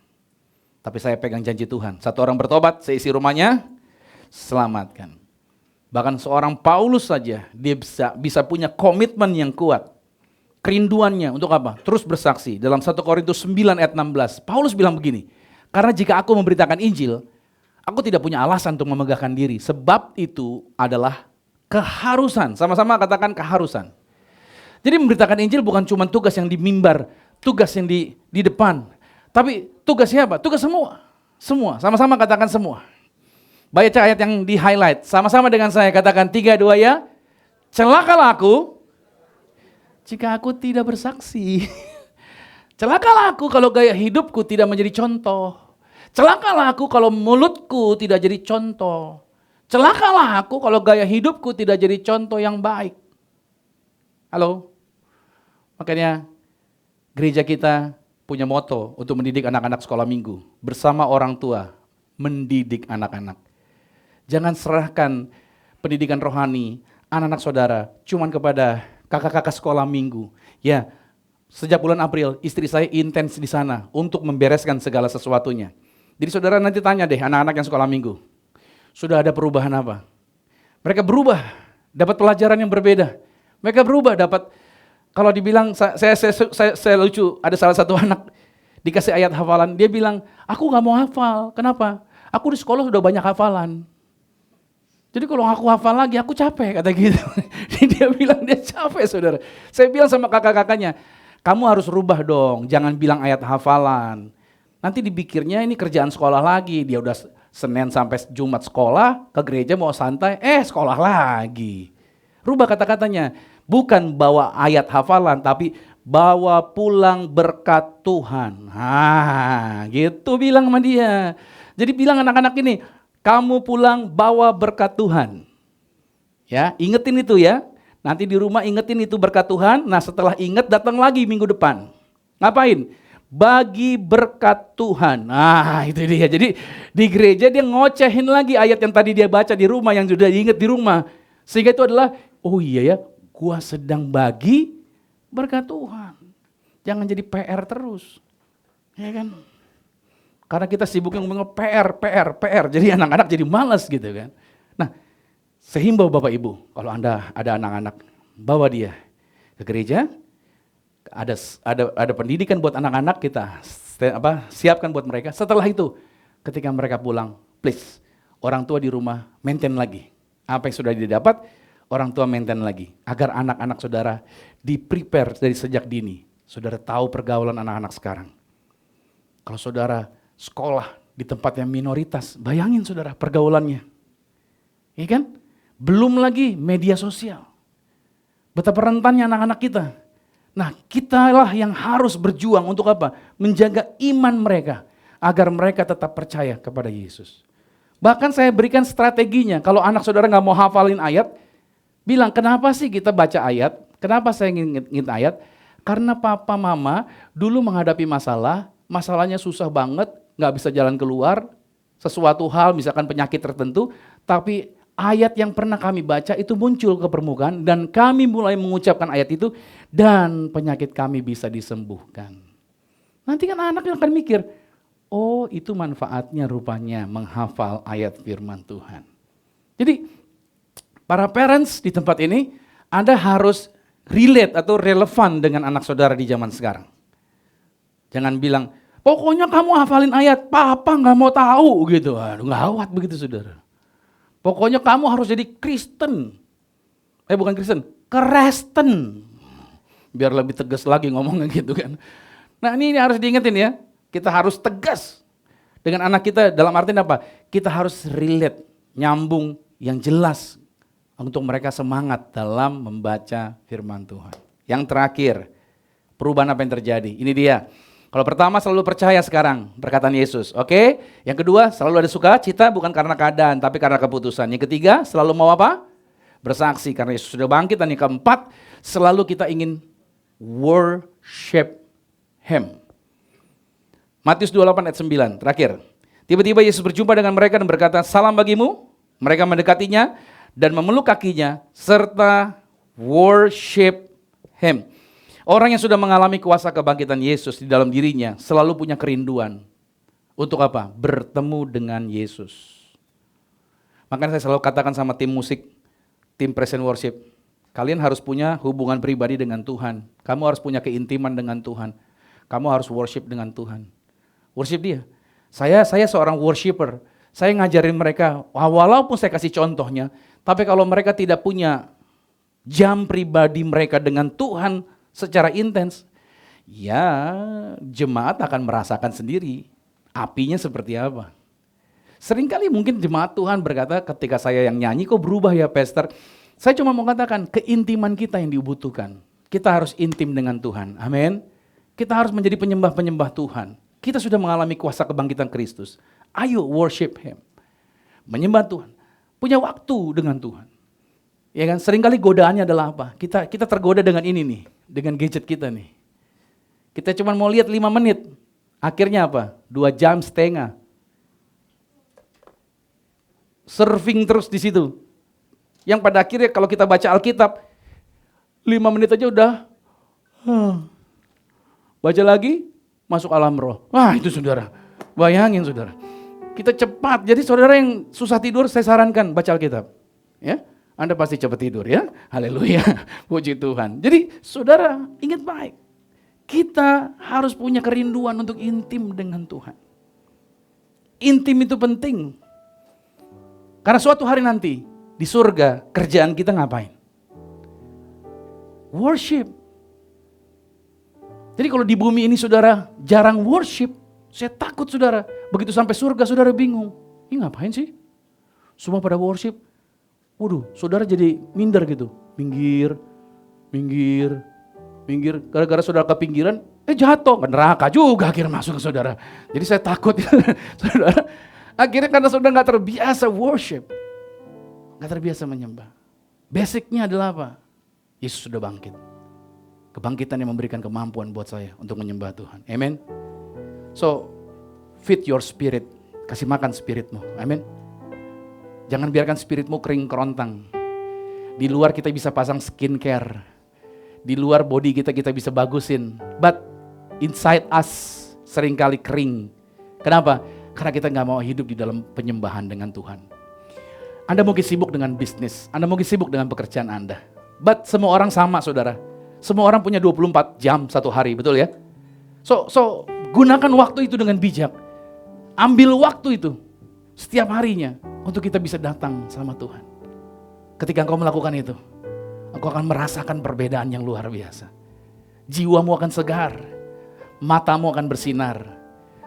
Tapi saya pegang janji Tuhan. Satu orang bertobat, seisi rumahnya selamatkan. Bahkan seorang Paulus saja, dia bisa punya komitmen yang kuat. Kerinduannya untuk apa? Terus bersaksi. Dalam 1 Korintus 9 ayat 16, Paulus bilang begini, karena jika aku memberitakan Injil, aku tidak punya alasan untuk memegahkan diri. Sebab itu adalah keharusan. Sama-sama katakan keharusan. Jadi memberitakan Injil bukan cuma tugas yang di mimbar, tugas yang di depan. Tapi tugasnya apa? Tugas semua. Semua. Sama-sama katakan semua. Baca ayat yang di highlight. Sama-sama dengan saya katakan 3, 2 ya. Celakalah aku jika aku tidak bersaksi. Celakalah aku kalau gaya hidupku tidak menjadi contoh. Celakalah aku kalau mulutku tidak jadi contoh. Celakalah aku kalau gaya hidupku tidak jadi contoh yang baik. Halo? Makanya gereja kita punya moto untuk mendidik anak-anak sekolah minggu. Bersama orang tua, mendidik anak-anak. Jangan serahkan pendidikan rohani anak-anak saudara cuman kepada kakak-kakak sekolah minggu. Ya, sejak bulan April istri saya intens di sana untuk membereskan segala sesuatunya. Jadi saudara nanti tanya deh anak-anak yang sekolah minggu. Sudah ada perubahan apa? Mereka berubah, dapat pelajaran yang berbeda. Mereka berubah, dapat, kalau dibilang, saya lucu, ada salah satu anak dikasih ayat hafalan, dia bilang, aku gak mau hafal, kenapa? Aku di sekolah sudah banyak hafalan. Jadi kalau aku hafal lagi, aku capek, kata gitu. Dia bilang dia capek, saudara. Saya bilang sama kakak-kakaknya, kamu harus rubah dong, jangan bilang ayat hafalan. Nanti dipikirnya ini kerjaan sekolah lagi, dia udah Senin sampai Jumat sekolah, ke gereja mau santai, sekolah lagi. Rubah kata-katanya, bukan bawa ayat hafalan, tapi bawa pulang berkat Tuhan. Gitu bilang sama dia. Jadi bilang anak-anak ini, kamu pulang bawa berkat Tuhan. Ya, ingetin itu ya. Nanti di rumah ingetin itu berkat Tuhan. Nah setelah inget datang lagi minggu depan. Ngapain? Bagi berkat Tuhan. Nah itu dia. Jadi di gereja dia ngocehin lagi ayat yang tadi dia baca di rumah, yang sudah diingat di rumah. Sehingga itu adalah, oh iya ya, gua sedang bagi berkat Tuhan. Jangan jadi PR terus. Ya kan? Karena kita sibuk yang ngomong PR. Jadi anak-anak jadi malas gitu kan. Nah, saya himbau Bapak Ibu, kalau Anda ada anak-anak, bawa dia ke gereja. Ada pendidikan buat anak-anak kita, siapkan buat mereka. Setelah itu, ketika mereka pulang, please, orang tua di rumah maintain lagi. Apa yang sudah didapat, orang tua maintain lagi. Agar anak-anak saudara di-prepare dari sejak dini. Saudara tahu pergaulan anak-anak sekarang. Kalau saudara sekolah di tempat yang minoritas, bayangin saudara pergaulannya. Iya kan? Belum lagi media sosial. Betapa rentannya anak-anak kita. Nah, kitalah yang harus berjuang untuk apa? Menjaga iman mereka, agar mereka tetap percaya kepada Yesus. Bahkan saya berikan strateginya, kalau anak saudara gak mau hafalin ayat, bilang, kenapa sih kita baca ayat? Kenapa saya ingin ayat? Karena papa mama dulu menghadapi masalahnya susah banget, gak bisa jalan keluar, sesuatu hal misalkan penyakit tertentu, tapi ayat yang pernah kami baca itu muncul ke permukaan dan kami mulai mengucapkan ayat itu dan penyakit kami bisa disembuhkan. Nanti kan anak akan mikir, oh itu manfaatnya rupanya menghafal ayat firman Tuhan. Jadi para parents di tempat ini, Anda harus relate atau relevan dengan anak saudara di zaman sekarang. Jangan bilang, pokoknya kamu hafalin ayat, papa gak mau tahu gitu. Aduh gawat begitu saudara. Pokoknya kamu harus jadi Kristen. Bukan Kristen, Kristen. Biar lebih tegas lagi ngomongnya gitu kan. Nah ini harus diingetin ya. Kita harus tegas dengan anak kita dalam artian apa? Kita harus relate, nyambung yang jelas untuk mereka semangat dalam membaca firman Tuhan. Yang terakhir, perubahan apa yang terjadi? Ini dia. Kalau pertama selalu percaya sekarang, perkataan Yesus. Oke? Yang kedua, selalu ada sukacita bukan karena keadaan, tapi karena keputusan. Yang ketiga, selalu mau apa? Bersaksi karena Yesus sudah bangkit. Dan yang keempat, selalu kita ingin worship Him. Matius 28 ayat 9, terakhir. Tiba-tiba Yesus berjumpa dengan mereka dan berkata, "Salam bagimu." Mereka mendekatinya dan memeluk kakinya serta worship Him. Orang yang sudah mengalami kuasa kebangkitan Yesus di dalam dirinya selalu punya kerinduan. Untuk apa? Bertemu dengan Yesus. Makanya saya selalu katakan sama tim musik, tim praise and worship, kalian harus punya hubungan pribadi dengan Tuhan. Kamu harus punya keintiman dengan Tuhan. Kamu harus worship dengan Tuhan. Worship Dia. Saya seorang worshiper. Saya ngajarin mereka, walaupun saya kasih contohnya, tapi kalau mereka tidak punya jam pribadi mereka dengan Tuhan secara intens, ya jemaat akan merasakan sendiri apinya seperti apa. Seringkali mungkin jemaat Tuhan berkata, ketika saya yang nyanyi kok berubah ya pastor. Saya cuma mau katakan keintiman kita yang dibutuhkan. Kita harus intim dengan Tuhan, amin. Kita harus menjadi penyembah-penyembah Tuhan. Kita sudah mengalami kuasa kebangkitan Kristus. Ayo worship Him. Menyembah Tuhan. Punya waktu dengan Tuhan. Ya kan, seringkali godaannya adalah apa? Kita tergoda dengan ini nih, dengan gadget kita nih. Kita cuma mau lihat 5 menit. Akhirnya apa? 2,5 jam. Surfing terus di situ. Yang pada akhirnya kalau kita baca Alkitab, 5 menit aja udah baca lagi, masuk alam roh. Wah itu saudara, bayangin saudara. Kita cepat, jadi saudara yang susah tidur saya sarankan baca Alkitab. Ya, Anda pasti cepat tidur ya, haleluya, puji Tuhan. Jadi saudara ingat baik, kita harus punya kerinduan untuk intim dengan Tuhan. Intim itu penting. Karena suatu hari nanti, di surga, kerjaan kita ngapain? Worship. Jadi kalau di bumi ini saudara jarang worship, saya takut saudara. Begitu sampai surga saudara bingung. Ini ngapain sih? Semua pada worship. Waduh, saudara jadi minder gitu. Minggir. Gara-gara saudara kepinggiran, jatuh ke neraka juga akhirnya masuk ke saudara. Jadi saya takut saudara. Akhirnya karena saudara gak terbiasa worship. Gak terbiasa menyembah. Basicnya adalah apa? Yesus sudah bangkit. Kebangkitan yang memberikan kemampuan buat saya untuk menyembah Tuhan. Amen. So, feed your spirit. Kasih makan spiritmu. Amen. Jangan biarkan spiritmu kering kerontang. Di luar kita bisa pasang skincare. Di luar body kita bisa bagusin. But inside us seringkali kering. Kenapa? Karena kita gak mau hidup di dalam penyembahan dengan Tuhan. Anda mungkin sibuk dengan bisnis. Anda mungkin sibuk dengan pekerjaan Anda. But semua orang sama saudara. Semua orang punya 24 jam satu hari, betul ya? So gunakan waktu itu dengan bijak. Ambil waktu itu setiap harinya untuk kita bisa datang sama Tuhan. Ketika engkau melakukan itu, engkau akan merasakan perbedaan yang luar biasa. Jiwamu akan segar, matamu akan bersinar,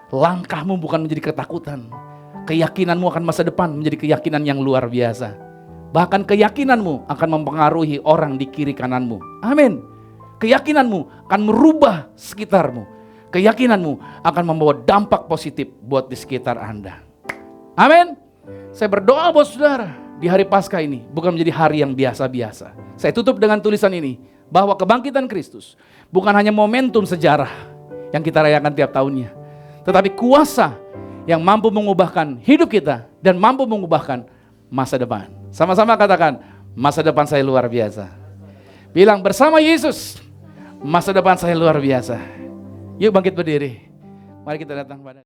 langkahmu bukan menjadi ketakutan, keyakinanmu akan masa depan menjadi keyakinan yang luar biasa. Bahkan keyakinanmu akan mempengaruhi orang di kiri kananmu. Amin. Keyakinanmu akan merubah sekitarmu. Keyakinanmu akan membawa dampak positif buat di sekitar Anda. Amin. Saya berdoa buat saudara di hari Paskah ini bukan menjadi hari yang biasa-biasa. Saya tutup dengan tulisan ini, bahwa kebangkitan Kristus bukan hanya momentum sejarah yang kita rayakan tiap tahunnya, tetapi kuasa yang mampu mengubahkan hidup kita dan mampu mengubahkan masa depan. Sama-sama katakan, masa depan saya luar biasa. Bilang bersama Yesus, masa depan saya luar biasa. Yuk bangkit berdiri. Mari kita datang pada